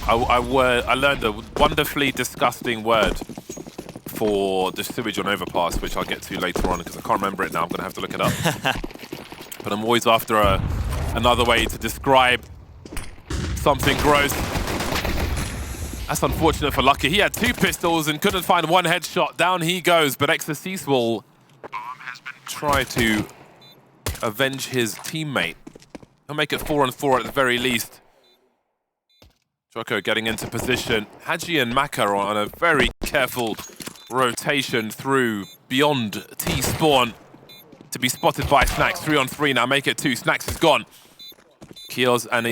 I learned a wonderfully disgusting word for the sewage on Overpass, which I'll get to later on because I can't remember it now. I'm going to have to look it up. But I'm always after another way to describe something gross. That's unfortunate for Lucky. He had 2 pistols and couldn't find 1 headshot. Down he goes, but Exorcise will try to avenge his teammate. He'll make it 4-on-4 at the very least. Djoko getting into position. Haji and Maka are on a very careful rotation through beyond T-spawn to be spotted by Snacks. 3-on-3 now, make it 2. Snacks is gone. Keoz and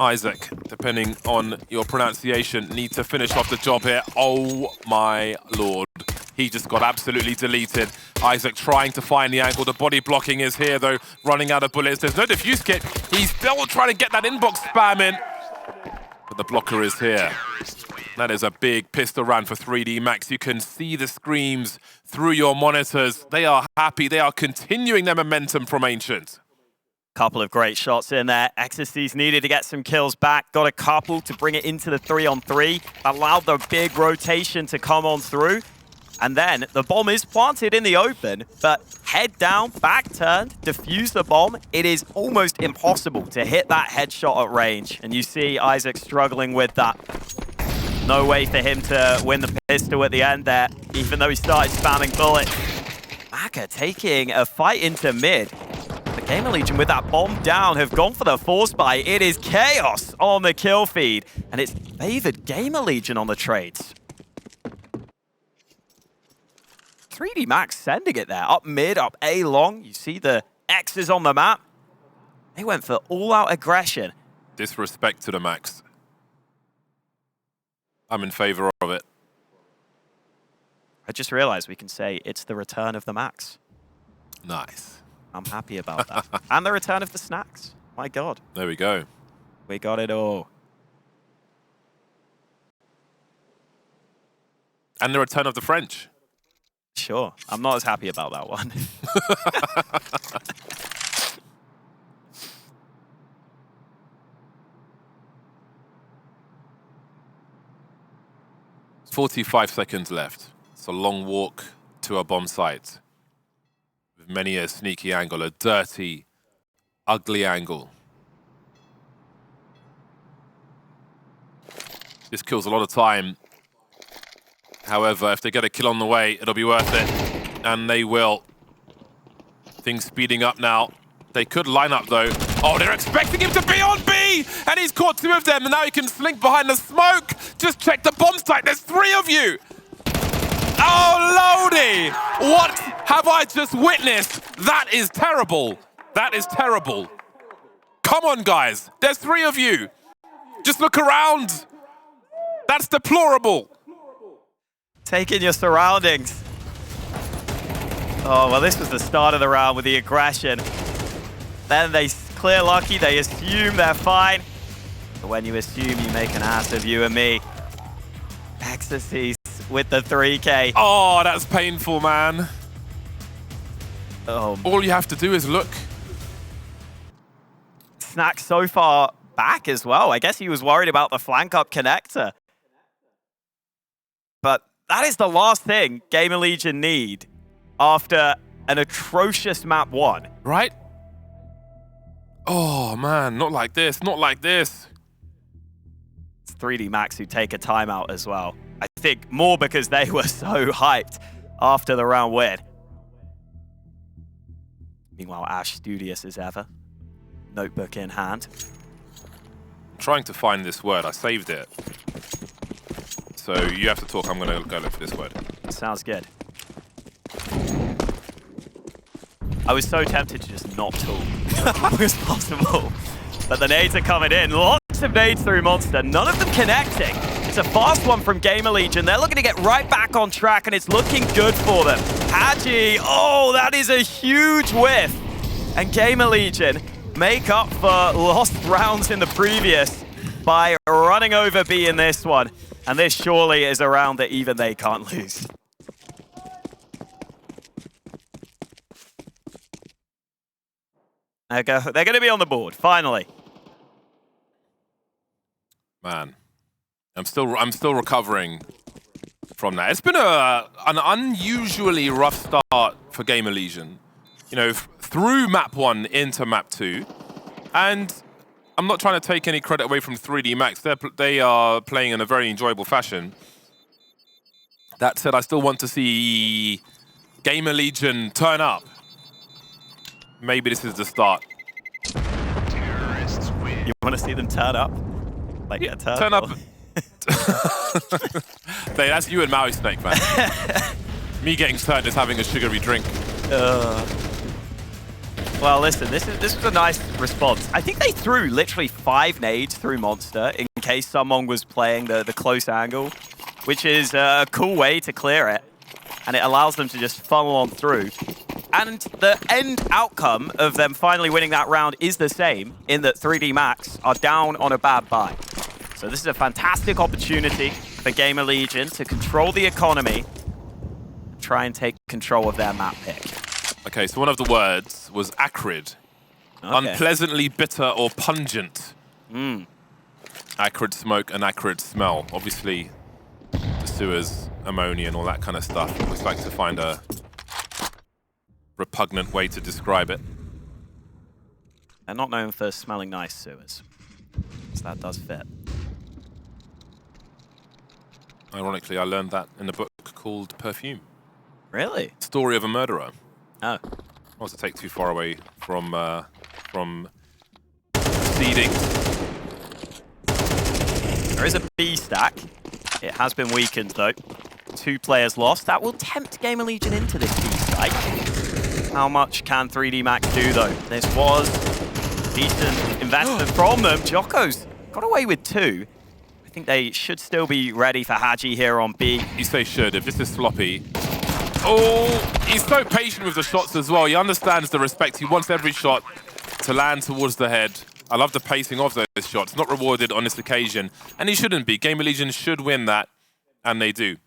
Isaac, depending on your pronunciation, need to finish off the job here. Oh my lord. He just got absolutely deleted. Isaac trying to find the angle. The body blocking is here though, running out of bullets. There's no defuse kit. He's still trying to get that inbox spam in. But the blocker is here. That is a big pistol round for 3D Max. You can see the screams through your monitors. They are happy. They are continuing their momentum from Ancient. Couple of great shots in there. Exorcise needed to get some kills back. Got a couple to bring it into the 3-on-3. Allowed the big rotation to come on through. And then the bomb is planted in the open, but head down, back turned, defuse the bomb. It is almost impossible to hit that headshot at range. And you see Isaac struggling with that. No way for him to win the pistol at the end there, even though he started spamming bullets. Maka taking a fight into mid. The GamerLegion with that bomb down have gone for the force buy. It is Keoz on the kill feed, and it's favored GamerLegion on the trades. 3D Max sending it there, up mid, up A long. You see the X's on the map. They went for all-out aggression. Disrespect to the Max. I'm in favor of it. I just realized we can say it's the return of the Max. Nice. I'm happy about that. And the return of the Snacks. My God. There we go. We got it all. And the return of the French. Sure. I'm not as happy about that one. 45 seconds left. It's a long walk to a bomb site. With many a sneaky angle, a dirty, ugly angle. This kills a lot of time. However, if they get a kill on the way, it'll be worth it. And they will. Things speeding up now. They could line up though. Oh, they're expecting him to be on B! And he's caught 2 of them, and now he can slink behind the smoke. Just check the bomb site, there's 3 of you! Oh, Lodi! What have I just witnessed? That is terrible. That is terrible. Come on, guys. There's 3 of you. Just look around. That's deplorable. Take in your surroundings. Oh, well, this was the start of the round with the aggression. Then they clear Lucky, they assume they're fine. But when you assume, you make an ass of you and me. Exorcise with the 3K. Oh, that's painful, man. Oh. All you have to do is look. Snack so far back as well. I guess he was worried about the flank up connector. But that is the last thing GamerLegion need after an atrocious map 1. Right? Oh, man, not like this, not like this. It's 3D Max who take a timeout as well. I think more because they were so hyped after the round win. Meanwhile, Ash studious as ever. Notebook in hand. I'm trying to find this word. I saved it. So you have to talk. I'm going to go look for this word. Sounds good. I was so tempted to just not talk as long as possible. But the nades are coming in. Lots of nades through Monster. None of them connecting. It's a fast one from GamerLegion. They're looking to get right back on track, and it's looking good for them. Haji, oh, that is a huge whiff. And GamerLegion make up for lost rounds in the previous by running over B in this one. And this surely is a round that even they can't lose. They're going to be on the board, finally. Man, I'm still recovering from that. It's been an unusually rough start for GamerLegion. You know, through map 1 into map 2, and I'm not trying to take any credit away from 3D Max. They are playing in a very enjoyable fashion. That said, I still want to see GamerLegion turn up. Maybe this is the start. You want to see them turn up? Like, yeah, turn up. That's you and Maui Snake, man. Me getting turned is having a sugary drink. Well, listen, this was a nice response. I think they threw literally 5 nades through Monster in case someone was playing the close angle, which is a cool way to clear it. And it allows them to just funnel on through. And the end outcome of them finally winning that round is the same, in that 3D Max are down on a bad buy. So this is a fantastic opportunity for GamerLegion to control the economy and try and take control of their map pick. Okay, so one of the words was acrid. Okay. Unpleasantly bitter or pungent. Acrid smoke and acrid smell. Obviously, the sewers, ammonia and all that kind of stuff. I always like to find a repugnant way to describe it. They're not known for smelling nice sewers. So that does fit. Ironically, I learned that in a book called Perfume. Really? Story of a Murderer. Oh. I want to take too far away from seeding. There is a B stack. It has been weakened though. 2 players lost. That will tempt GamerLegion into this B site. How much can 3D Max do though? This was decent investment from them. Djoko's got away with 2. I think they should still be ready for Haji here on B. You say should, if this is sloppy. Oh, he's so patient with the shots as well. He understands the respect. He wants every shot to land towards the head. I love the pacing of those shots. Not rewarded on this occasion. And he shouldn't be. GamerLegion should win that. And they do.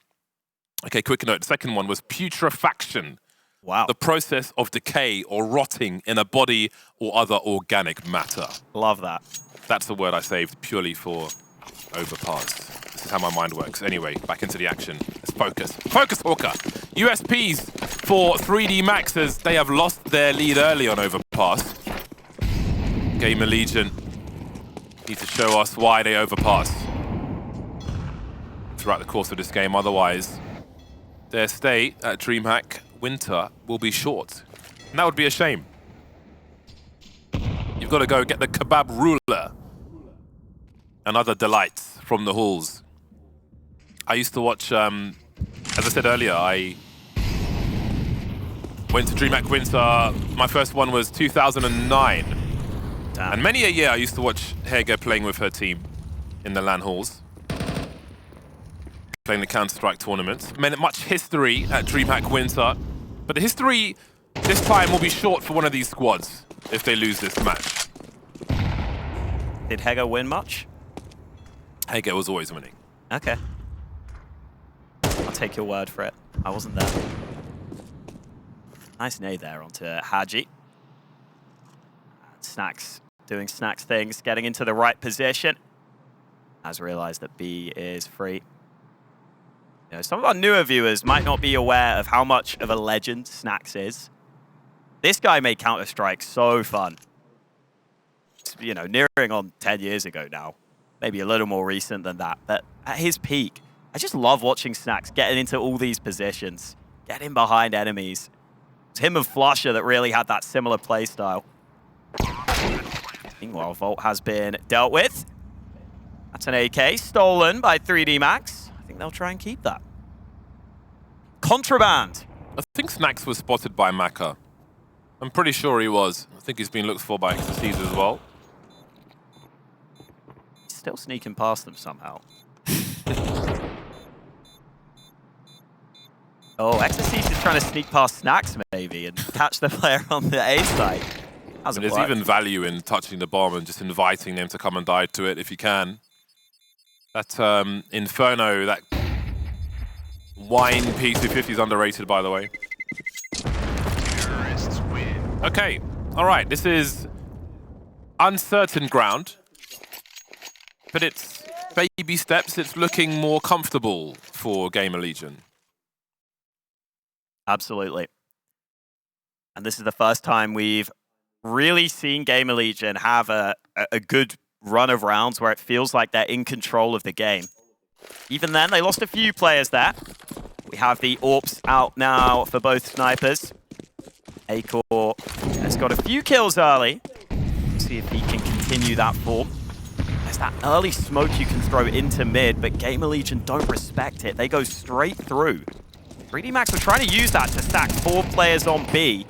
Okay, quick note. The second one was putrefaction. Wow. The process of decay or rotting in a body or other organic matter. Love that. That's the word I saved purely for Overpass. This is how my mind works. Anyway, back into the action. Let's focus. Focus, Hawker! USPs for 3D Max as they have lost their lead early on Overpass. GamerLegion need to show us why they overpass throughout the course of this game. Otherwise, their stay at DreamHack Winter will be short. And that would be a shame. You've got to go get the kebab ruler and other delights from the halls. I used to watch, as I said earlier, I went to DreamHack Winter. My first one was 2009. Damn. And many a year I used to watch Hege playing with her team in the LAN halls. Playing the Counter-Strike tournaments. Much history at DreamHack Winter. But the history this time will be short for one of these squads if they lose this match. Did Hege win much? Hege was always winning. Okay. I'll take your word for it. I wasn't there. Nice nade there onto Haji. Snacks doing Snacks things, getting into the right position. Has realized that B is free. You know, some of our newer viewers might not be aware of how much of a legend Snacks is. This guy made Counter-Strike so fun. It's, you know, nearing on 10 years ago now. Maybe a little more recent than that. But at his peak, I just love watching Snacks getting into all these positions, getting behind enemies. It's him and Flusher that really had that similar play style. Meanwhile, Volt has been dealt with. That's an AK stolen by 3D Max. I think they'll try and keep that. Contraband. I think Snacks was spotted by Maka. I'm pretty sure he was. I think he's been looked for by XCs as well. He's still sneaking past them somehow. Oh, XCs is trying to sneak past Snacks maybe and catch the player on the A side. There's even value in touching the bomb and just inviting them to come and dive to it if you can. That Inferno, that wine P250 is underrated, by the way. Okay, all right, this is uncertain ground, but it's baby steps, it's looking more comfortable for GamerLegion. Absolutely. And this is the first time we've really seen GamerLegion have a good run of rounds where it feels like they're in control of the game. Even then, they lost a few players there. We have the AWPs out now for both snipers. Acor has got a few kills early. See if he can continue that form. There's that early smoke you can throw into mid, but GamerLegion don't respect it. They go straight through. 3D Max were trying to use that to stack 4 players on B.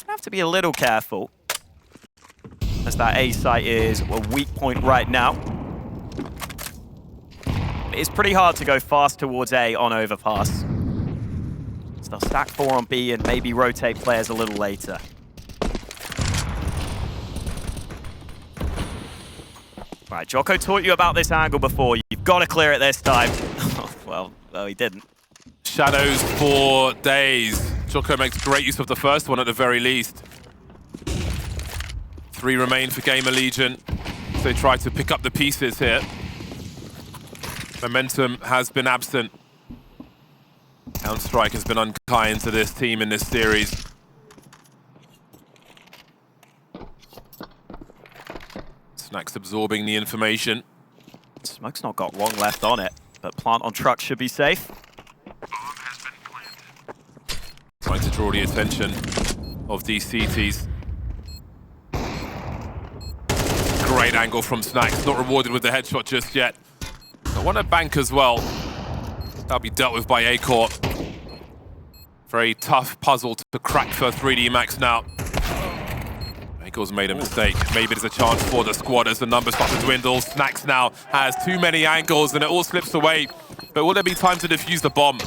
Have to be a little careful, as that A site is a weak point right now. It's pretty hard to go fast towards A on Overpass. So they'll stack 4 on B and maybe rotate players a little later. Right, Djoko taught you about this angle before. You've got to clear it this time. well, he didn't. Shadows for days. Djoko makes great use of the first one at the very least. 3 remain for GamerLegion. They try to pick up the pieces here. Momentum has been absent. Counter-Strike has been unkind to this team in this series. Snack's absorbing the information. Smoke's not got long left on it, but plant on truck should be safe. Trying to draw the attention of these CTs. Great angle from Snacks, not rewarded with the headshot just yet. I want to bank as well. That'll be dealt with by Acor. Very tough puzzle to crack for 3D Max now. Acor's made a mistake. Maybe there's a chance for the squad as the numbers start to dwindle. Snacks now has too many angles and it all slips away. But will there be time to defuse the bomb?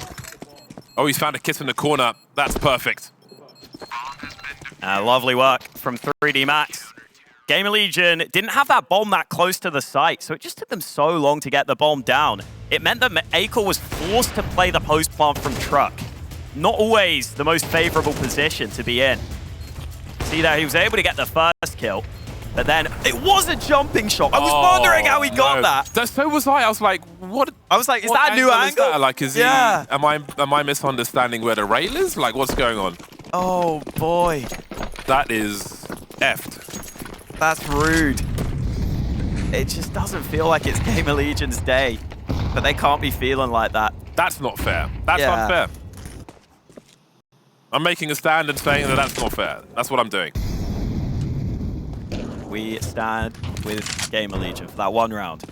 Oh, he's found a kiss in the corner. That's perfect. Lovely work from 3D Max. GamerLegion didn't have that bomb that close to the site, so it just took them so long to get the bomb down. It meant that Acor was forced to play the post plant from truck. Not always the most favorable position to be in. See there, he was able to get the first kill, but then it was a jumping shot. I was wondering how he got that. So was I. I was like, what? I was like, is that a new angle? Is that? Like, is he? Am I misunderstanding where the rail is? Like, what's going on? Oh boy, that is effed. That's rude. It just doesn't feel like it's GamerLegion's day, but they can't be feeling like that. That's not fair. That's unfair. I'm making a stand and saying that that's not fair. That's what I'm doing. We stand with GamerLegion for that one round.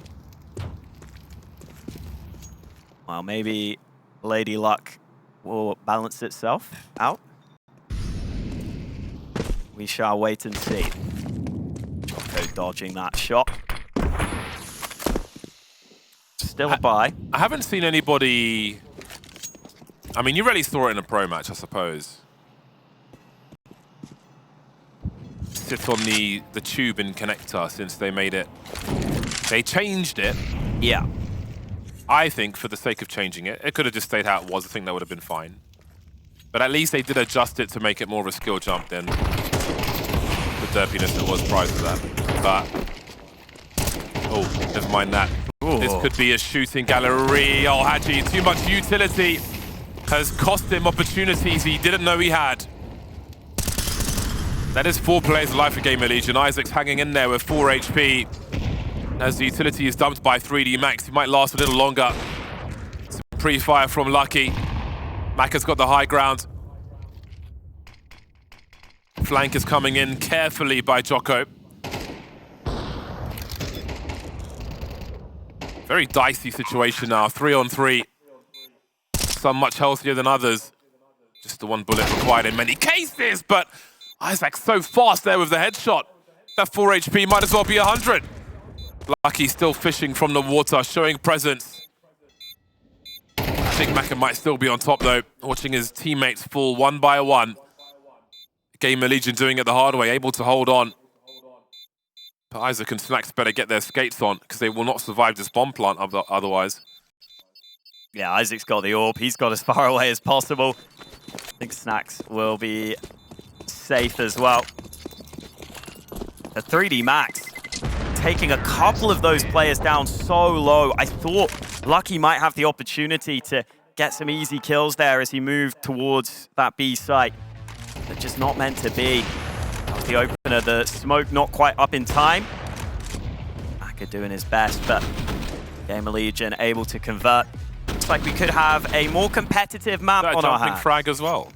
Well, maybe Lady Luck will balance itself out. We shall wait and see. Djoko dodging that shot. Still a buy. I haven't seen anybody... I mean, you really saw it in a pro match, I suppose. Sit on the tube and connector since they made it. They changed it. Yeah. I think for the sake of changing it, it could have just stayed how it was. I think that would have been fine. But at least they did adjust it to make it more of a skill jump than the derpiness that was prior to that. But, oh, never mind that. Ooh. This could be a shooting gallery. Oh, Haji, too much utility has cost him opportunities he didn't know he had. That is 4 players alive for GamerLegion. Isaac's hanging in there with 4 HP. As the utility is dumped by 3D Max, he might last a little longer. Some pre-fire from Lucky. Maka's got the high ground. Flank is coming in carefully by Djoko. Very dicey situation now, 3 on 3. Some much healthier than others. Just the one bullet required in many cases, but Isaac's so fast there with the headshot. That 4 HP might as well be 100. Lucky still fishing from the water, showing presence. I think Maka might still be on top though, watching his teammates fall one by one. GamerLegion doing it the hard way, able to hold on. But Isaac and Snacks better get their skates on, because they will not survive this bomb plant otherwise. Yeah, Isaac's got the AWP. He's got as far away as possible. I think Snacks will be safe as well. The 3D Max taking a couple of those players down so low. I thought Lucky might have the opportunity to get some easy kills there as he moved towards that B site. But just not meant to be. That was the opener. The smoke not quite up in time. Maka doing his best, but GamerLegion able to convert. Looks like we could have a more competitive map on our hands. Jumping frag as well.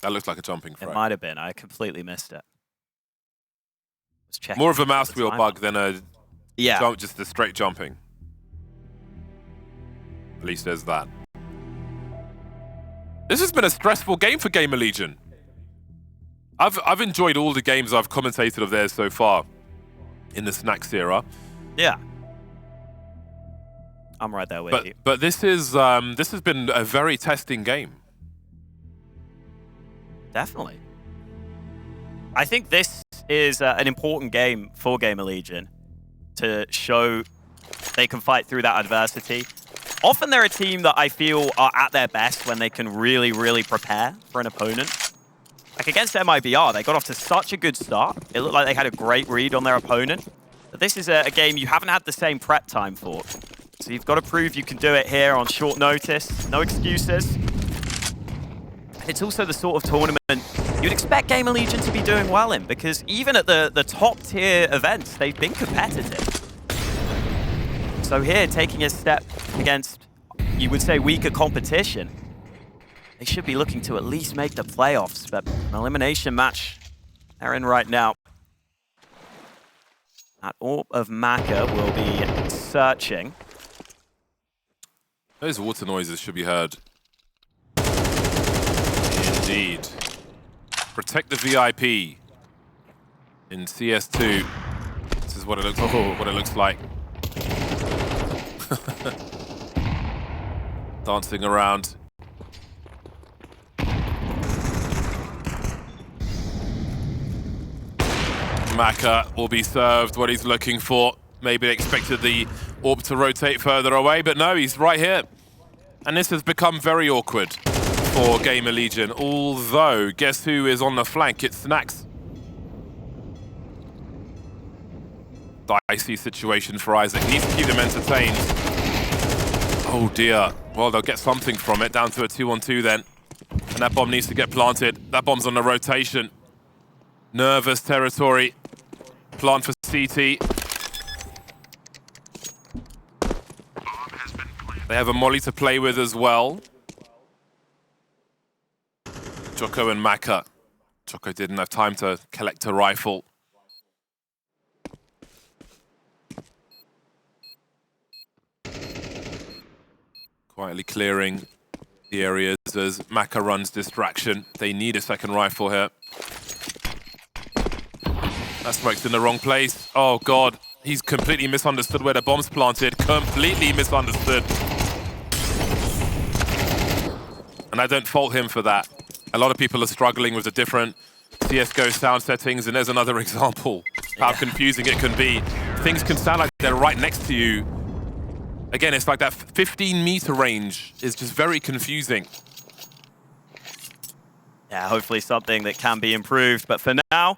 That looks like a jumping frag. It might have been. I completely missed it. More of a mouse wheel bug than a jump, just the straight jumping. At least there's that. This has been a stressful game for GamerLegion. I've enjoyed all the games I've commentated of theirs so far in the Snacks era. Yeah. I'm right there with you. But this has been a very testing game. Definitely. I think this is an important game for GamerLegion to show they can fight through that adversity. Often they're a team that I feel are at their best when they can really, really prepare for an opponent. Like against MIBR, they got off to such a good start. It looked like they had a great read on their opponent. But this is a game you haven't had the same prep time for. So you've got to prove you can do it here on short notice. No excuses. It's also the sort of tournament you'd expect GamerLegion to be doing well in, because even at the top tier events, they've been competitive. So here, taking a step against, you would say, weaker competition, they should be looking to at least make the playoffs, but an elimination match they're in right now. That Orb of Maka will be searching. Those water noises should be heard. Indeed. Protect the VIP in CS2. This is what it looks like. Dancing around. Maka will be served what he's looking for. Maybe they expected the orb to rotate further away, but no, he's right here. And this has become very awkward for GamerLegion, although guess who is on the flank? It's Snacks. Dicey situation for Isaac. Needs to keep them entertained. Oh dear. Well, they'll get something from it. Down to a 2-on-2 then. And that bomb needs to get planted. That bomb's on the rotation. Nervous territory. Plant for CT. They have a molly to play with as well. Djoko and Maka. Djoko didn't have time to collect a rifle. Quietly clearing the areas as Maka runs distraction. They need a second rifle here. That smoke's in the wrong place. Oh God, he's completely misunderstood where the bomb's planted. Completely misunderstood. And I don't fault him for that. A lot of people are struggling with the different CSGO sound settings, and there's another example how confusing it can be. Things can sound like they're right next to you. Again, it's like that 15-meter range is just very confusing. Yeah, hopefully something that can be improved. But for now,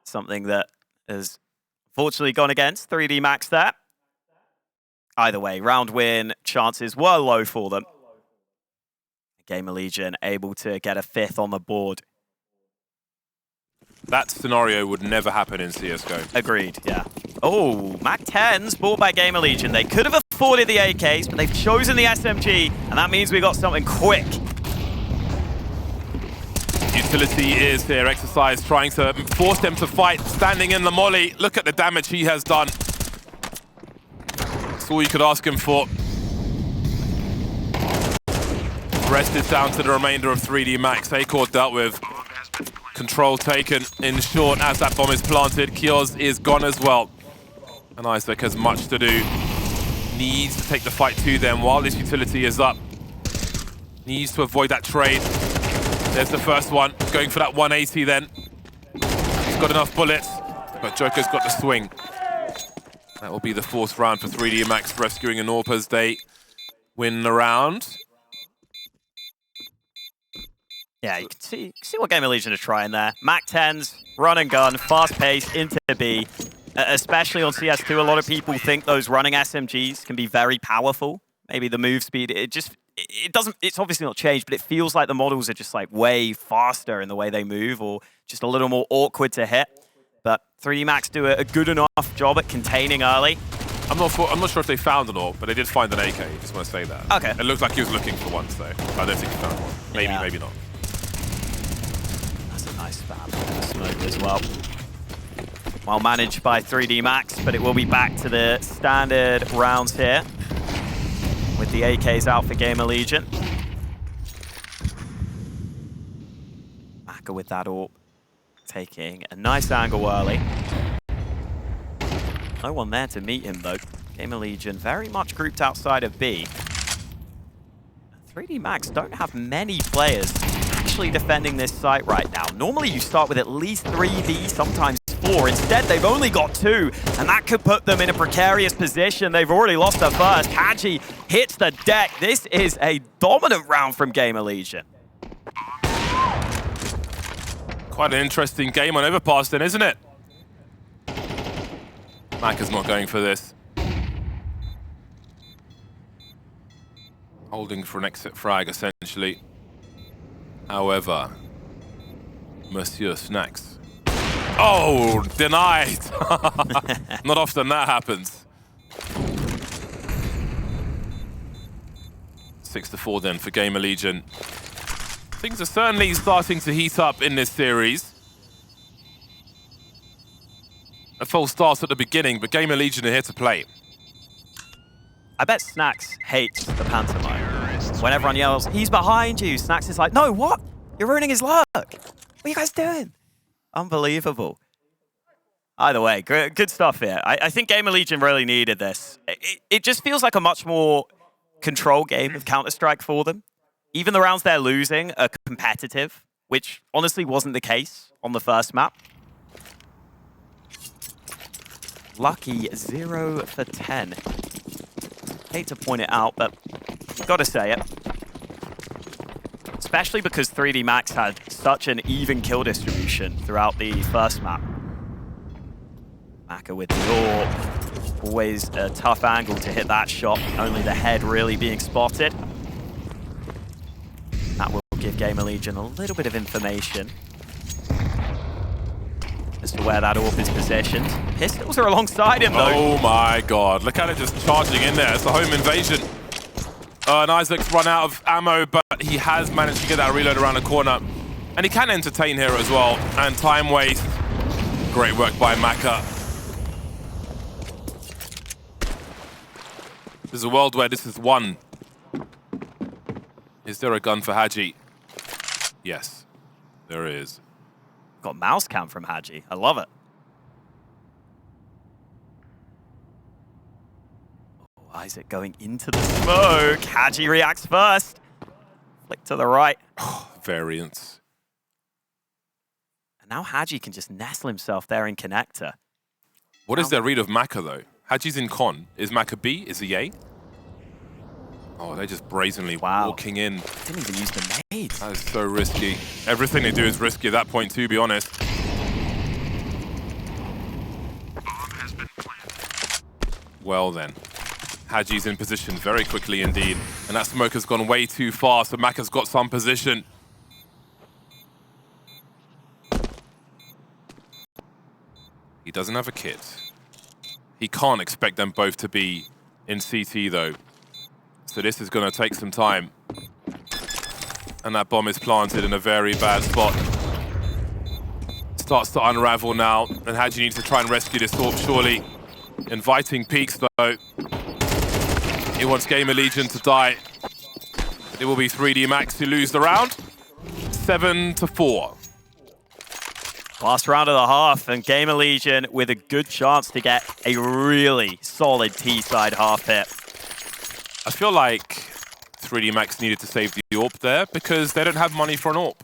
something that has unfortunately gone against 3D Max there. Either way, round win chances were low for them. GamerLegion able to get a 5th on the board. That scenario would never happen in CSGO. Agreed, yeah. Oh, Mac 10s bought by GamerLegion. They could have afforded the AKs, but they've chosen the SMG, and that means we got something quick. Utility is here, Exercise trying to force them to fight, standing in the molly. Look at the damage he has done. That's all you could ask him for. Rest is down to the remainder of 3D Max. Acor dealt with. Control taken in short as that bomb is planted. Keoz is gone as well. And Isaac has much to do. Needs to take the fight to them while this utility is up. Needs to avoid that trade. There's the first one. Going for that 180 then. He's got enough bullets, but Djoko's got the swing. That will be the 4th round for 3D Max, rescuing an AWP as they win the round. Yeah, you can see what GamerLegion are trying there. Mac 10s, run and gun, fast pace into B. especially on CS2, a lot of people think those running SMGs can be very powerful. Maybe the move speed, it doesn't, it's obviously not changed, but it feels like the models are just like way faster in the way they move or just a little more awkward to hit. But 3D Max do a good enough job at containing early. I'm not sure if they found an AWP, but they did find an AK. Just want to say that. Okay. It looked like he was looking for one, though. I don't think he found one. Maybe, Yeah. maybe not. That's a nice spam. Smoke as well. Well managed by 3D Max, but it will be back to the standard rounds here with the AKs out for GamerLegion. Maka with that AWP, taking a nice angle early. No one there to meet him though. GamerLegion very much grouped outside of B. 3D Max don't have many players actually defending this site right now. Normally you start with at least 3B, sometimes 4. Instead, they've only got 2, and that could put them in a precarious position. They've already lost their first. Hadji hits the deck. This is a dominant round from GamerLegion. Quite an interesting game on Overpass then, isn't it? Maka's not going for this. Holding for an exit frag, essentially. However, Monsieur Snacks. Oh, denied! Not often that happens. 6-4 then for GamerLegion. Things are certainly starting to heat up in this series. A false start at the beginning, but GamerLegion are here to play. I bet Snacks hates the pantomime. When everyone yells, "He's behind you," Snacks is like, "No, what? You're ruining his luck. What are you guys doing?" Unbelievable. Either way, good stuff here. I think GamerLegion really needed this. It just feels like a much more control game of Counter-Strike for them. Even the rounds they're losing are competitive, which honestly wasn't the case on the first map. Lucky 0 for 10. Hate to point it out, but gotta say it. Especially because 3D Max had such an even kill distribution throughout the first map. Maka with the AWP. Always a tough angle to hit that shot. Only the head really being spotted. That will give GamerLegion a little bit of information as to where that AWP is positioned. Pistols are alongside him though. Oh my god, look at it just charging in there. It's the home invasion. And Isaac's run out of ammo, but he has managed to get that reload around the corner. And he can entertain here as well. And time waste. Great work by Maka. There's a world where this is won. Is there a gun for Hadji? Yes, there is. Got mouse cam from Hadji. I love it. Oh, Isaac going into the smoke. Hadji reacts first. Flick to the right. Variance. And now Hadji can just nestle himself there in connector. What is their read of Maka though? Hadji's in con. Is Maka B? Is he A? Oh, they're just brazenly walking in. Didn't even use the nades. That is so risky. Everything they do is risky at that point, to be honest. Well then, Hadji's in position very quickly indeed. And that smoke has gone way too far, so Maka's got some position. He doesn't have a kit. He can't expect them both to be in CT though. So this is going to take some time. And that bomb is planted in a very bad spot. Starts to unravel now. And Hadji needs to try and rescue this AWP, surely. Inviting peeks though. He wants GamerLegion to die. It will be 3D Max who lose the round. 7-4. Last round of the half, and GamerLegion with a good chance to get a really solid T-side half hit. I feel like 3D Max needed to save the AWP there because they don't have money for an AWP.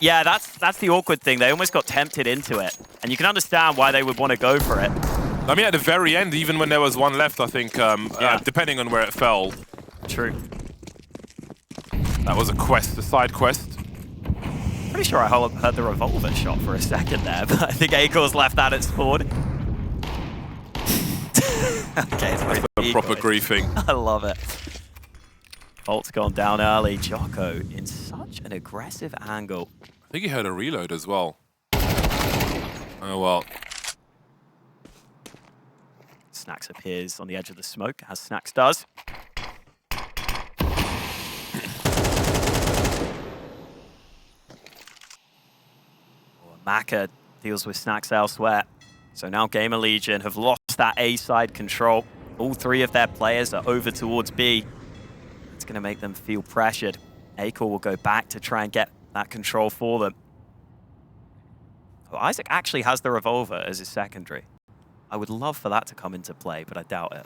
Yeah, that's the awkward thing. They almost got tempted into it. And you can understand why they would want to go for it. I mean, at the very end, even when there was one left, I think, depending on where it fell. True. That was a quest, a side quest. Pretty sure I heard the revolver shot for a second there, but I think Keoz left that at spawn. Okay, it's very The proper griefing. I love it. Bolt's gone down early. Djoko in such an aggressive angle. I think he heard a reload as well. Oh well. Snax appears on the edge of the smoke, as Snax does. Maka deals with Snax elsewhere. So now GamerLegion have lost that A side control. All three of their players are over towards B. It's going to make them feel pressured. Acor will go back to try and get that control for them. Well, Isaac actually has the revolver as his secondary. I would love for that to come into play, but I doubt it.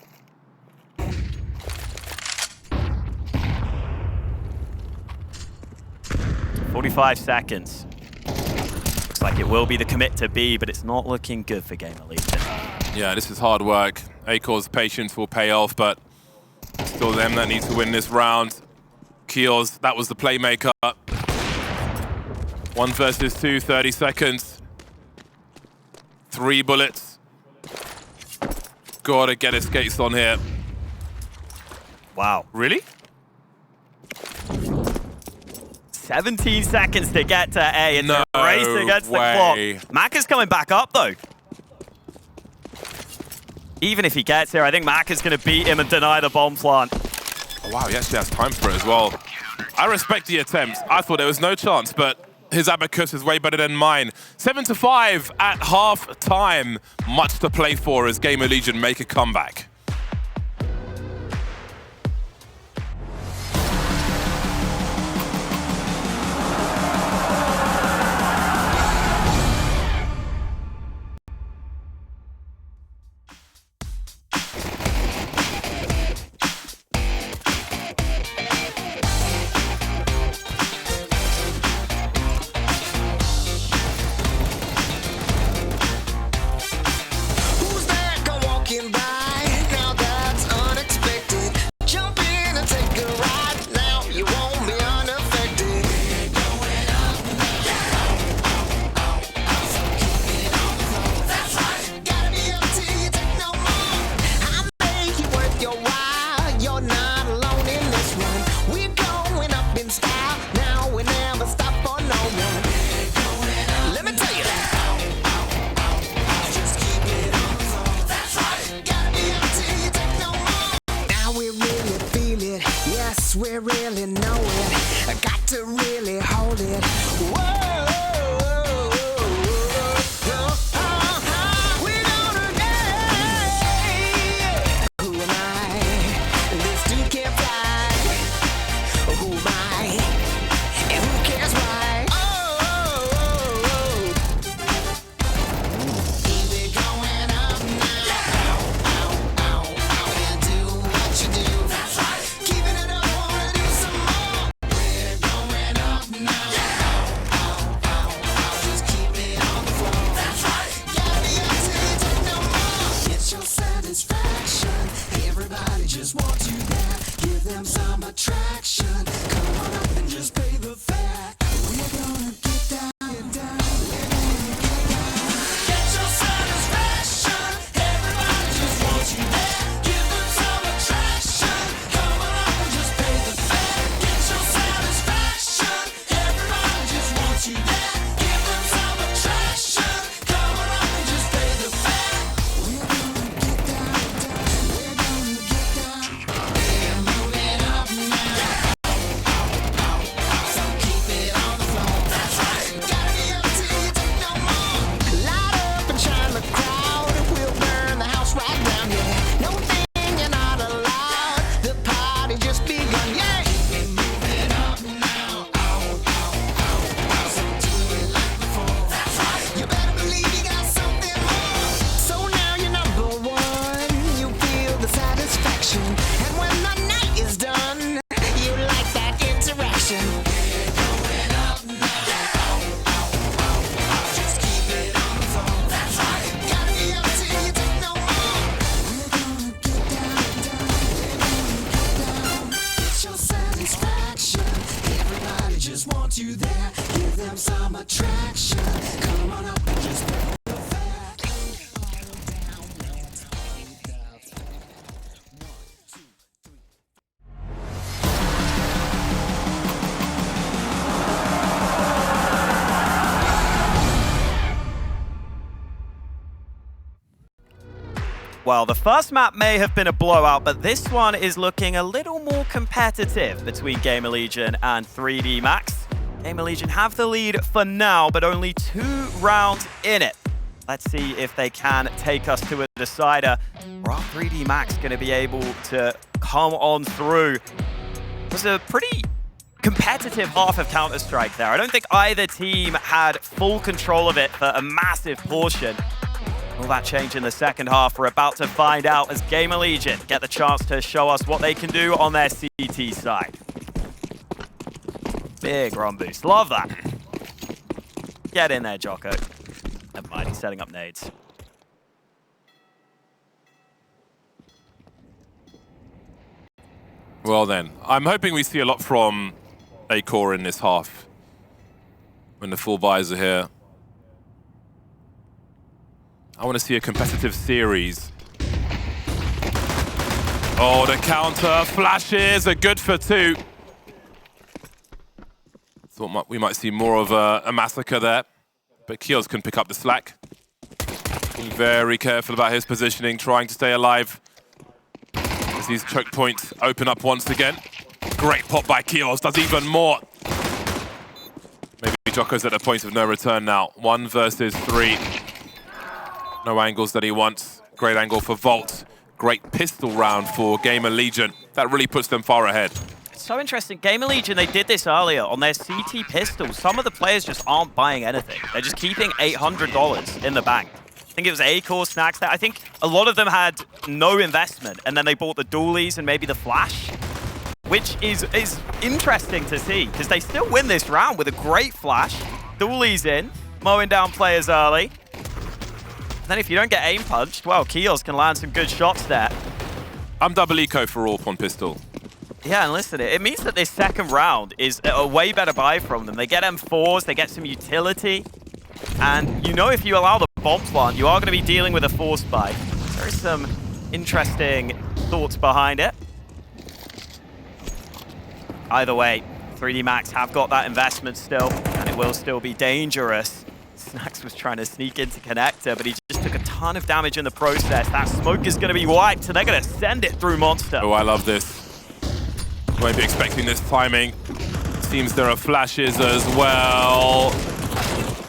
"45 seconds. Looks like it will be the commit to B, but it's not looking good for GamerLegion. Yeah, this is hard work. Acor's patience will pay off, but still them that need to win this round. Keoz, that was the playmaker. 1 versus 2, 30 seconds. 3 bullets. Gotta get his skates on here. Wow. Really? 17 seconds to get to A. It's No a race against way. the clock. Maka's coming back up, though. Even if he gets here, I think Maka's going to beat him and deny the bomb plant. Oh, wow, he actually has time for it as well. I respect the attempts. I thought there was no chance, but his abacus is way better than mine. 7-5 at half time. Much to play for as GamerLegion make a comeback. Who's that go walking by? Well, the first map may have been a blowout, but this one is looking a little more competitive between GamerLegion and 3D Max. GamerLegion have the lead for now, but only 2 rounds in it. Let's see if they can take us to a decider. Or are 3D Max going to be able to come on through? It was a pretty competitive half of Counter-Strike there. I don't think either team had full control of it for a massive portion. Will that change in the second half? We're about to find out as GamerLegion get the chance to show us what they can do on their CT side. Big run boost. Love that. Get in there, Djoko. Never mind, he's setting up nades. Well then, I'm hoping we see a lot from A-Core in this half when the full buys are here. I want to see a competitive series. Oh, the counter flashes are good for 2. Thought we might see more of a massacre there, but Keoz can pick up the slack. Being very careful about his positioning, trying to stay alive as these choke points open up once again. Great pop by Keoz, does even more. Maybe Djoko's at a point of no return now. 1 versus 3. No angles that he wants. Great angle for Volt. Great pistol round for GamerLegion. That really puts them far ahead. So interesting. GamerLegion, they did this earlier on their CT pistols. Some of the players just aren't buying anything. They're just keeping $800 in the bank. I think it was A-Core, Snacks there. I think a lot of them had no investment, and then they bought the dualies and maybe the flash, which is interesting to see, because they still win this round with a great flash. Dualies in, mowing down players early. And then if you don't get aim punched, well, Keoz can land some good shots there. I'm double eco for AWP on pistol. Yeah, and listen, it means that this second round is a way better buy from them. They get M4s, they get some utility, and you know if you allow the bomb plant, you are going to be dealing with a force buy. There is some interesting thoughts behind it. Either way, 3D Max have got that investment still, and it will still be dangerous. Snacks was trying to sneak into connector, but he just took a ton of damage in the process. That smoke is going to be wiped, and they're going to send it through Monster. Oh, I love this. Won't be expecting this timing. Seems there are flashes as well.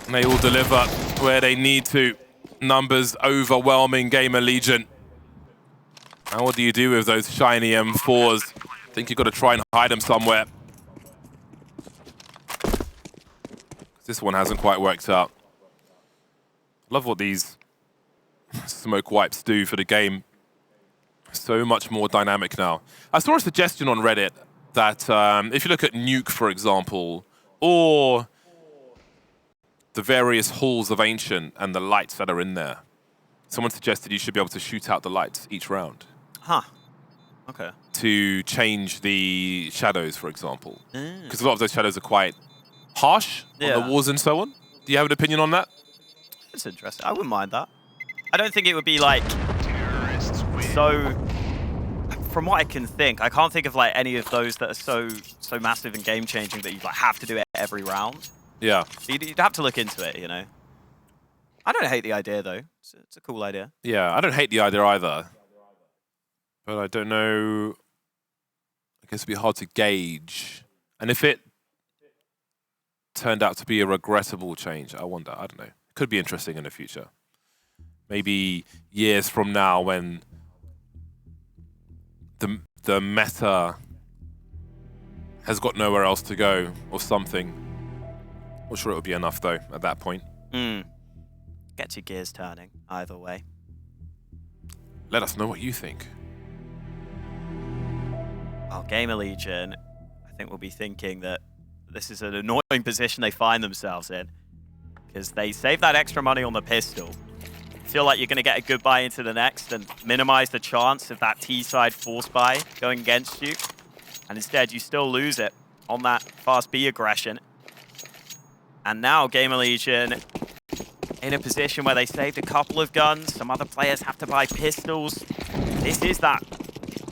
And they all deliver where they need to. Numbers overwhelming GamerLegion. Now what do you do with those shiny M4s? I think you've got to try and hide them somewhere. This one hasn't quite worked out. Love what these smoke wipes do for the game. So much more dynamic now. I saw a suggestion on Reddit that if you look at Nuke, for example, or the various halls of Ancient and the lights that are in there, someone suggested you should be able to shoot out the lights each round. Huh. Okay. To change the shadows, for example. Because a lot of those shadows are quite harsh on the walls and so on. Do you have an opinion on that? It's interesting. I wouldn't mind that. I don't think it would be like so. From what I can think, I can't think of like any of those that are so massive and game changing that you like have to do it every round. Yeah. So you'd have to look into it, you know. I don't hate the idea though. It's a cool idea. Yeah, I don't hate the idea either. But I don't know. I guess it'd be hard to gauge. And if it turned out to be a regrettable change, I wonder. I don't know. It could be interesting in the future. Maybe years from now when the meta has got nowhere else to go or something. Not sure it would be enough though at that point. Gets your gears turning either way. Let us know what you think. Well, GamerLegion, I think we'll be thinking that this is an annoying position they find themselves in, because they save that extra money on the pistol. Feel like you're going to get a good buy into the next and minimize the chance of that T-side force buy going against you. And instead, you still lose it on that fast B aggression. And now GamerLegion in a position where they saved a couple of guns. Some other players have to buy pistols. This is that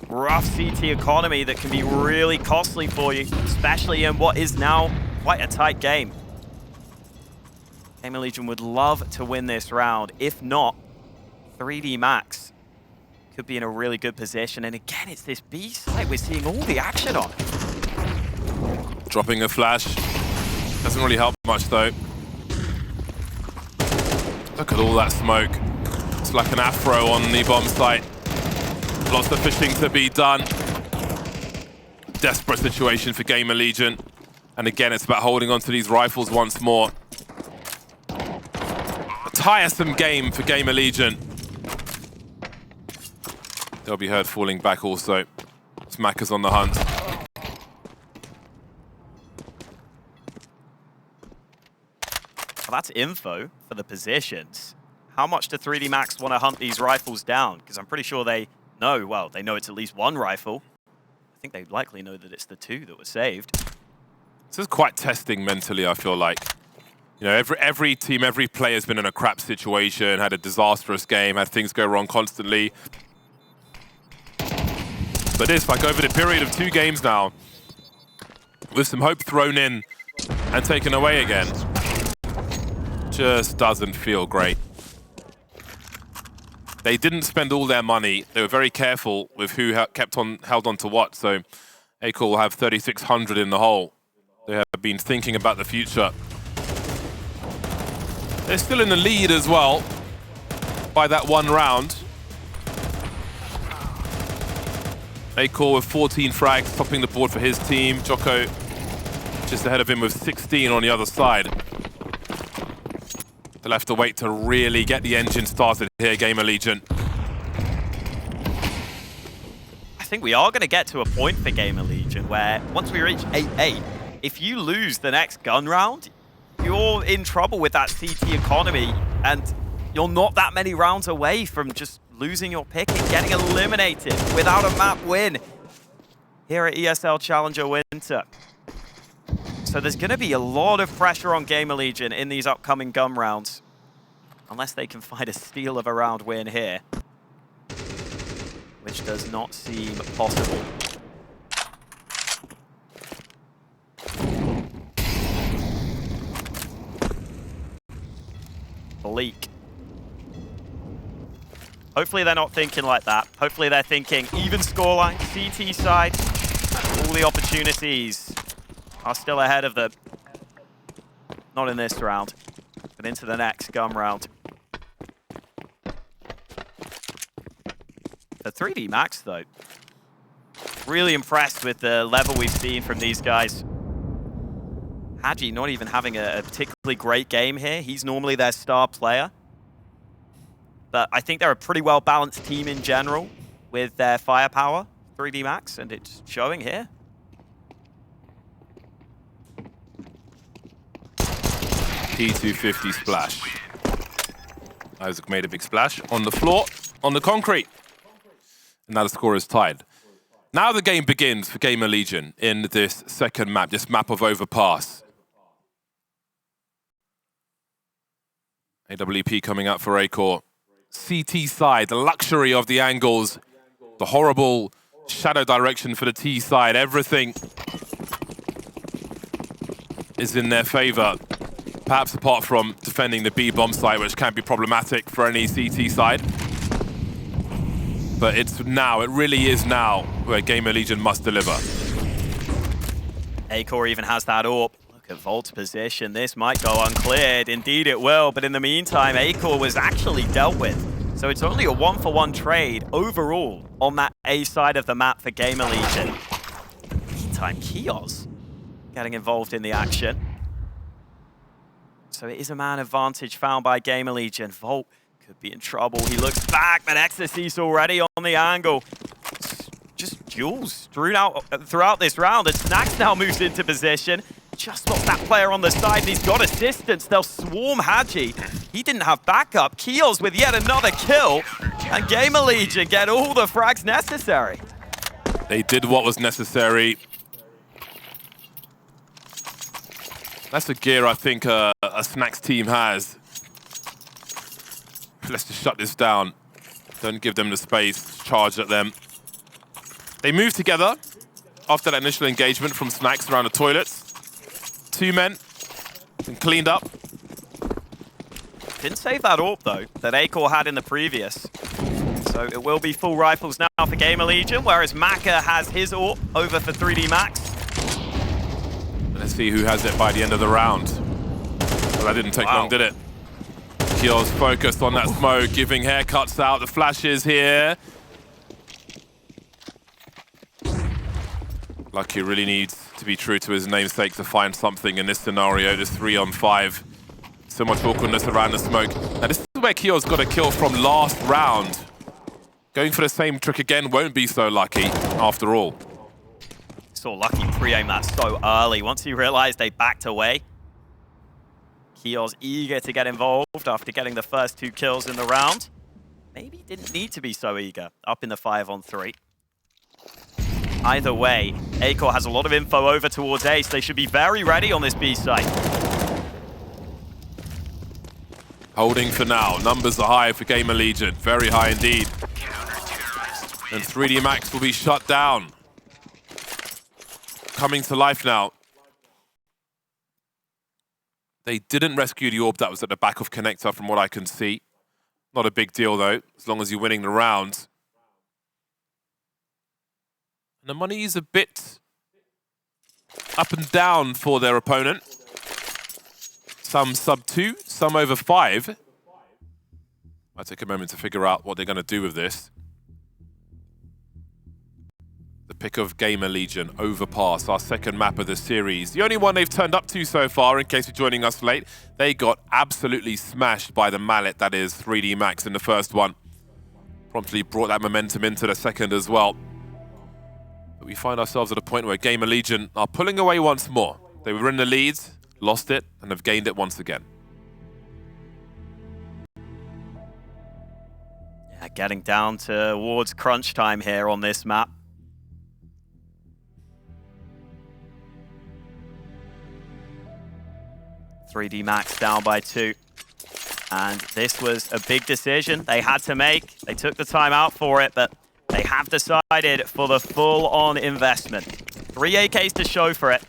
rough CT economy that can be really costly for you, especially in what is now quite a tight game. GamerLegion would love to win this round. If not, 3D Max could be in a really good position. And again, it's this B side we're seeing all the action on. Dropping a flash. Doesn't really help much though. Look at all that smoke. It's like an afro on the bomb site. Lots of fishing to be done. Desperate situation for GamerLegion. And again, it's about holding on to these rifles once more. A tiresome game for GamerLegion. They'll be heard falling back also. Maka's on the hunt. Well, that's info for the positions. How much do 3D Max want to hunt these rifles down? Because I'm pretty sure they know, well, they know it's at least one rifle. I think they likely know that it's the two that were saved. This is quite testing mentally, I feel like. You know, every team, every player has been in a crap situation, had a disastrous game, had things go wrong constantly. But it's like over the period of 2 games now, with some hope thrown in and taken away again, just doesn't feel great. They didn't spend all their money. They were very careful with who held on to what. So Acor will have 3,600 in the hole. They have been thinking about the future. They're still in the lead as well by that 1 round. Acor with 14 frags, topping the board for his team. Djoko just ahead of him with 16 on the other side. They'll have to wait to really get the engine started here, GamerLegion. I think we are going to get to a point for GamerLegion where once we reach 8-8, if you lose the next gun round, you're in trouble with that CT economy, and you're not that many rounds away from just losing your pick and getting eliminated without a map win here at ESL Challenger Winter. So there's going to be a lot of pressure on GamerLegion in these upcoming gun rounds, unless they can find a steal of a round win here, which does not seem possible. Bleak. Hopefully they're not thinking like that. Hopefully they're thinking even scoreline, CT side, all the opportunities are still ahead of them. Not in this round, but into the next gun round. The 3D Max though, really impressed with the level we've seen from these guys. Hadji not even having a particularly great game here. He's normally their star player. But I think they're a pretty well-balanced team in general with their firepower, 3D Max, and it's showing here. P250 splash. Isaac made a big splash on the floor, on the concrete. And now the score is tied. Now the game begins for GamerLegion in this second map, this map of Overpass. AWP coming up for Acor. CT side, the luxury of the angles, the horrible shadow direction for the T side, everything is in their favor. Perhaps apart from defending the B bomb site, which can be problematic for any CT side. But it's now, it really is now, where GamerLegion must deliver. Acor even has that AWP. Look at Volt's position. This might go uncleared. Indeed it will, but in the meantime, Acor was actually dealt with. So it's only a 1-for-1 trade overall on that A side of the map for GamerLegion. Meantime, Keoz getting involved in the action. So it is a man advantage found by GamerLegion. Volt could be in trouble. He looks back, but Ecstasy's already on the angle. Just duels strewn out throughout this round. And Snax now moves into position. Just lost that player on the side, and he's got assistance. They'll swarm Hadji. He didn't have backup. Keoz with yet another kill. And GamerLegion get all the frags necessary. They did what was necessary. That's the gear I think a Snax team has. Let's just shut this down. Don't give them the space to charge at them. They move together after that initial engagement from Snax around the toilets. 2 men, and cleaned up. Didn't save that AWP though, that Acor had in the previous. So it will be full rifles now for GamerLegion, whereas Maka has his AWP over for 3D Max. Let's see who has it by the end of the round. Well, that didn't take long, did it? Keoz focused on that smoke, giving haircuts out, the flashes here. Lucky really needs to be true to his namesake to find something in this scenario, this 3-on-5. So much awkwardness around the smoke. Now this is where Keoz got a kill from last round. Going for the same trick again won't be so lucky after all. Saw Lucky pre-aim that so early. Once he realized they backed away, Keoz eager to get involved after getting the first 2 kills in the round. Maybe didn't need to be so eager, up in the 5-on-3. Either way, Acor has a lot of info over towards Ace. They should be very ready on this B site. Holding for now. Numbers are high for GamerLegion. Very high indeed. And 3D Max will be shut down. Coming to life now. They didn't rescue the orb that was at the back of Connector from what I can see. Not a big deal though, as long as you're winning the round. And the money is a bit up and down for their opponent. Some sub 2, some over 5. I'll take a moment to figure out what they're going to do with this. The pick of GamerLegion, Overpass, our second map of the series. The only one they've turned up to so far, in case you're joining us late. They got absolutely smashed by the mallet that is 3D Max in the first one. Promptly brought that momentum into the second as well. But we find ourselves at a point where GamerLegion are pulling away once more. They were in the lead, lost it, and have gained it once again. Yeah, getting down towards crunch time here on this map. .3D Max down by 2. And this was a big decision they had to make. They took the time out for it, but they have decided for the full-on investment. 3 AKs to show for it.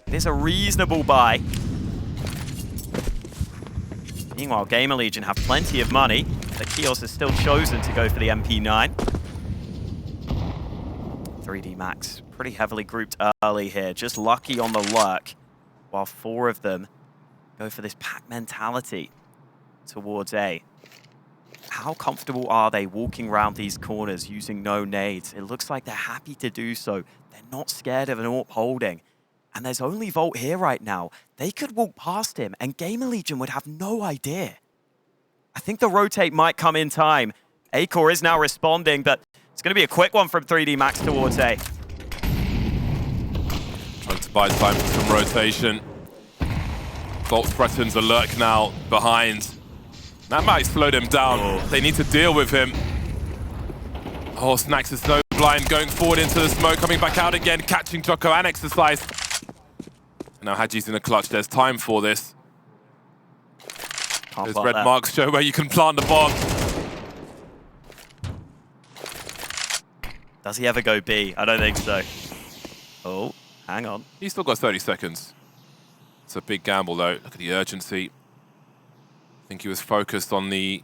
It is a reasonable buy. Meanwhile, GamerLegion have plenty of money, but Keoz has still chosen to go for the MP9. 3D Max pretty heavily grouped early here, just lucky on the lurk, while 4 of them go for this pack mentality towards A. How comfortable are they walking around these corners using no nades? It looks like they're happy to do so. They're not scared of an AWP holding. And there's only Volt here right now. They could walk past him and GamerLegion would have no idea. I think the rotate might come in time. Acor is now responding, but it's going to be a quick one from 3D Max towards A. Trying to buy time for some rotation. Volt threatens a lurk now behind. That might slow them down. Oh. They need to deal with him. Oh, Snacks is no blind, going forward into the smoke, coming back out again, catching Djoko and Exercise. Now Haji's in the clutch. There's time for this. Those red marks show where you can plant the bomb. Does he ever go B? I don't think so. Oh, hang on. He's still got 30 seconds. It's a big gamble though. Look at the urgency. I think he was focused on the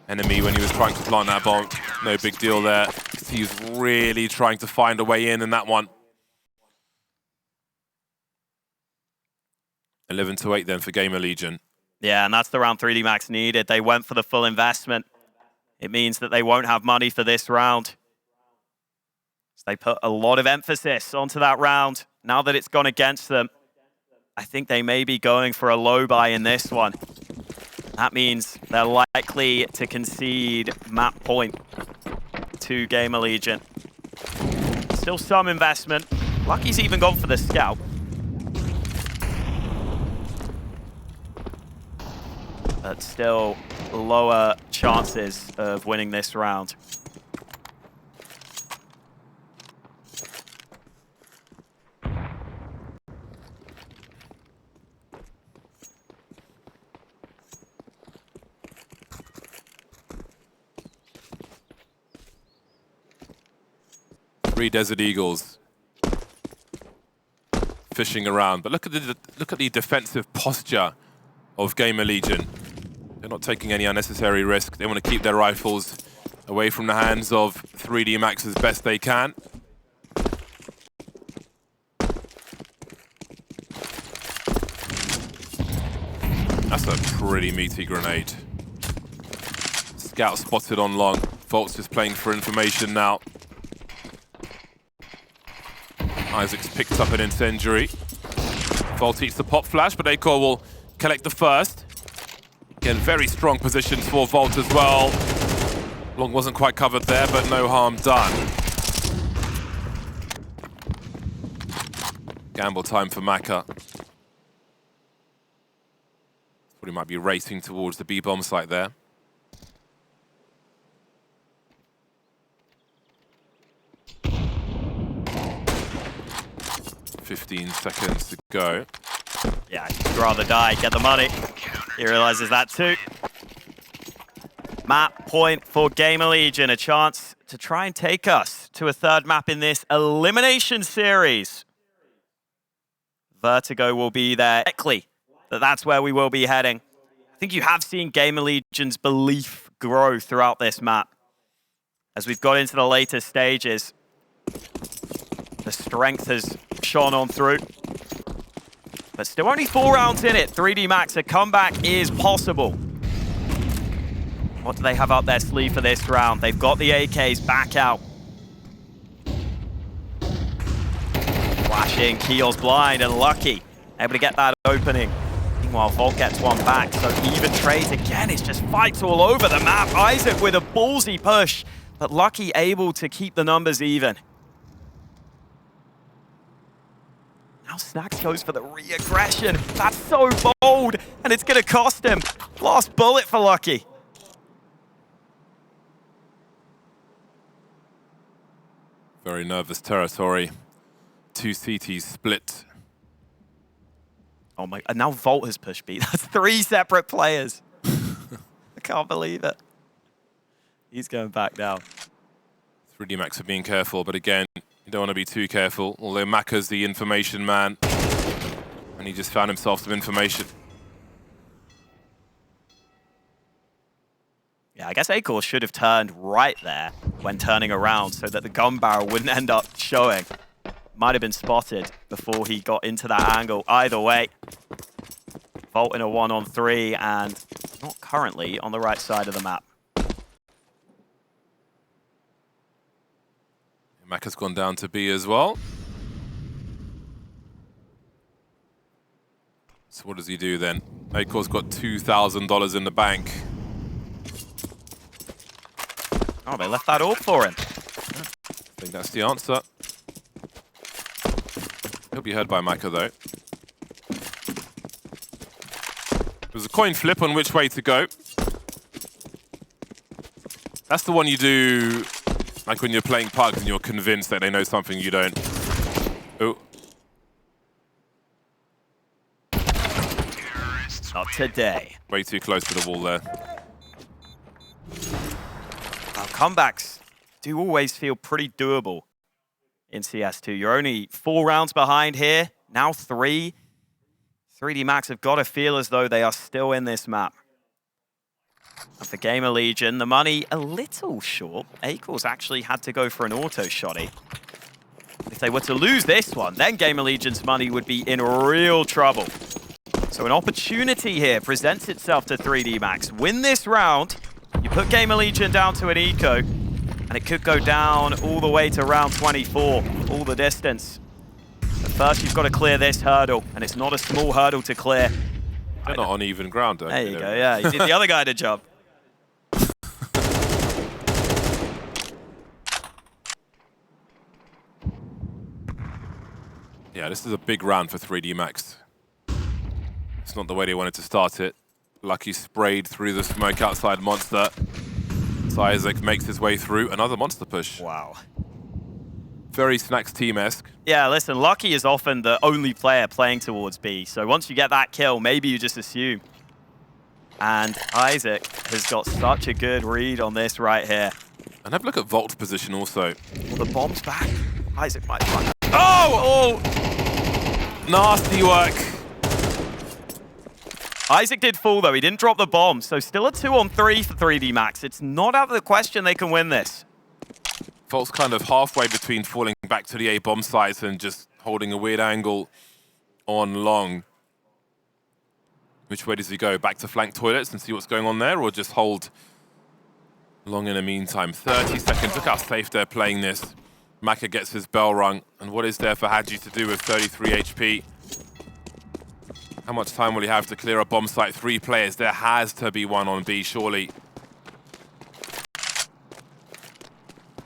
enemy when he was trying to plant that bomb. No big deal there. He was really trying to find a way in that one. 11-8 then for GamerLegion. Yeah, and that's the round 3D Max needed. They went for the full investment. It means that they won't have money for this round. So they put a lot of emphasis onto that round. Now that it's gone against them, I think they may be going for a low buy in this one. That means they're likely to concede map point to GamerLegion. Still some investment. Lucky's even gone for the scout. But still lower chances of winning this round. Three Desert Eagles fishing around, but look at the defensive posture of GamerLegion. They're not taking any unnecessary risk. They want to keep their rifles away from the hands of 3D Max as best they can. That's a pretty meaty grenade. Scout spotted on long. Volt's just playing for information now. Isaac's picked up an incendiary. Volt eats the pop flash, but Acor will collect the first. Again, very strong positions for Volt as well. Long wasn't quite covered there, but no harm done. Gamble time for Maka. He might be racing towards the B-bomb site there. "15 seconds to go." Yeah, he'd rather die, get the money. He realizes that too. Map point for GamerLegion, a chance to try and take us to a third map in this elimination series. Vertigo will be there. Likely that's where we will be heading. I think you have seen GamerLegion's belief grow throughout this map. As we've got into the later stages, the strength has shone on through. But still only 4 rounds in it. 3D Max, a comeback is possible. What do they have up their sleeve for this round? They've got the AKs back out. Flashing, Keoz blind and Lucky. Able to get that opening. Meanwhile, Volt gets one back, so even trades again. It's just fights all over the map. Isaac with a ballsy push, but Lucky able to keep the numbers even. Now Snacks goes for the re-aggression. That's so bold, and it's going to cost him. Last bullet for Lucky. Very nervous territory. 2 CTs split. Oh my, and now Volt has pushed B. That's 3 separate players. I can't believe it. He's going back down. 3D Max are being careful, but again, you don't want to be too careful. Although Maka's the information man, and he just found himself some information. Yeah, I guess Acor should have turned right there when turning around so that the gun barrel wouldn't end up showing. Might have been spotted before he got into that angle. Either way, Volt in a 1-on-3 and not currently on the right side of the map. Maka's gone down to B as well. So what does he do then? Acor's got $2,000 in the bank. Oh, they left that all for him. I think that's the answer. He'll be heard by Maka though. There's a coin flip on which way to go. That's the one you do like when you're playing pugs and you're convinced that they know something you don't. Oh. Not today. Way too close to the wall there. Now, comebacks do always feel pretty doable in CS2. You're only 4 rounds behind here, now 3. 3D Max have got to feel as though they are still in this map. And for GamerLegion, the money a little short. Acor's actually had to go for an auto shotty. If they were to lose this one, then GamerLegion's money would be in real trouble. So an opportunity here presents itself to 3D Max. Win this round, you put GamerLegion down to an eco, and it could go down all the way to round 24, all the distance. But first, you've got to clear this hurdle, and it's not a small hurdle to clear. They're not on even ground, though. There you go, yeah. You did the other guy to jump. Yeah, this is a big round for 3D Max. It's not the way they wanted to start it. Lucky sprayed through the smoke outside Monster. So Isaac makes his way through. Another Monster push. Wow. Very Snacks team-esque. Yeah, listen, Lucky is often the only player playing towards B. So once you get that kill, maybe you just assume. And Isaac has got such a good read on this right here. And have a look at Volt's position also. Well, the bomb's back. Isaac might find that. Oh! Nasty work. Isaac did fall, though. He didn't drop the bomb. So still a 2-on-3 for 3D Max. It's not out of the question they can win this. Folt's kind of halfway between falling back to the A bomb sites and just holding a weird angle on long. Which way does he go? Back to flank toilets and see what's going on there, or just hold long in the meantime? 30 seconds. Look how safe they're playing this. Maka gets his bell rung. And what is there for Hadji to do with 33 HP? How much time will he have to clear a bomb site? 3 players. There has to be one on B, surely.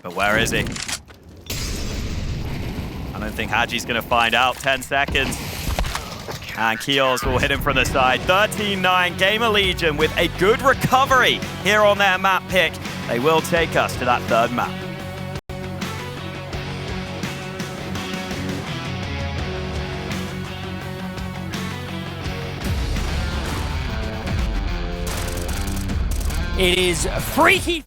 But where is he? I don't think Hadji's going to find out. 10 seconds. And Keoz will hit him from the side. 13-9, GamerLegion with a good recovery here on their map pick. They will take us to that 3rd map. It is freaky.